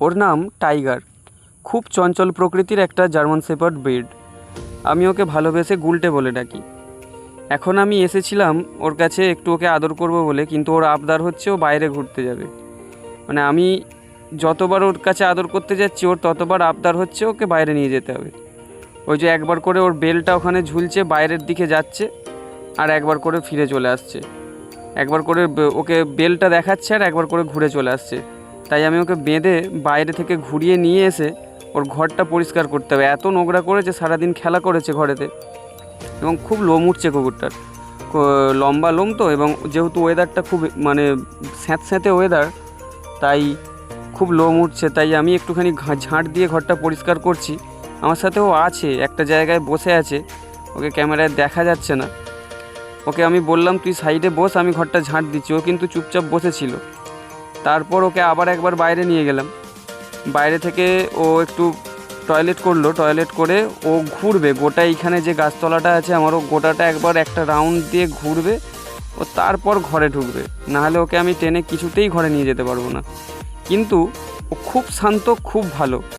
ওর নাম টাইগার। খুব চঞ্চল প্রকৃতির একটা জার্মান শেপার্ড ব্রিড। আমি ওকে ভালোবেসে গুলটে বলে ডাকি। এখন আমি এসেছিলাম ওর কাছে একটু ওকে আদর করব বলে, কিন্তু ওর আবদার হচ্ছে ও বাইরে ঘুরতে যাবে। মানে আমি যতবার ওর কাছে আদর করতে যাচ্ছি ওর ততবার আবদার হচ্ছে ওকে বাইরে নিয়ে যেতে হবে। ওই যে একবার করে ওর বেলটা ওখানে ঝুলছে, বাইরের দিকে যাচ্ছে, আর একবার করে ফিরে চলে আসছে। একবার করে ওকে বেলটা দেখাচ্ছে আর একবার করে ঘুরে চলে আসছে। তাই আমি ওকে বেঁধে বাইরে থেকে ঘুরিয়ে নিয়ে এসে ওর ঘরটা পরিষ্কার করতে হবে। এত নোংরা করেছে, সারাদিন খেলা করেছে ঘরেতে, এবং খুব লোম উঠছে কুকুরটার। লম্বা লোম তো, এবং যেহেতু ওয়েদারটা খুব মানে স্যাঁতস্যাঁতে ওয়েদার, তাই খুব লোম উঠছে। তাই আমি একটুখানি ঝাঁট দিয়ে ঘরটা পরিষ্কার করছি। আমার সাথে ও আছে, একটা জায়গায় বসে আছে, ওকে ক্যামেরায় দেখা যাচ্ছে না। ওকে আমি বললাম তুই সাইডে বস, আমি ঘরটা ঝাঁট দিচ্ছি। ও কিন্তু চুপচাপ বসেছিল। তারপর ওকে আবার একবার বাইরে নিয়ে গেলাম। বাইরে থেকে ও একটু টয়লেট করলো, টয়লেট করে ও ঘুরবে গোটা এইখানে যে গাছতলাটা আছে আমার, ও গোটাটা একবার একটা রাউন্ড দিয়ে ঘুরবে, ও তারপর ঘরে ঢুকবে। নাহলে ওকে আমি টেনে কিছুতেই ঘরে নিয়ে যেতে পারবো না। কিন্তু ও খুব শান্ত, খুব ভালো।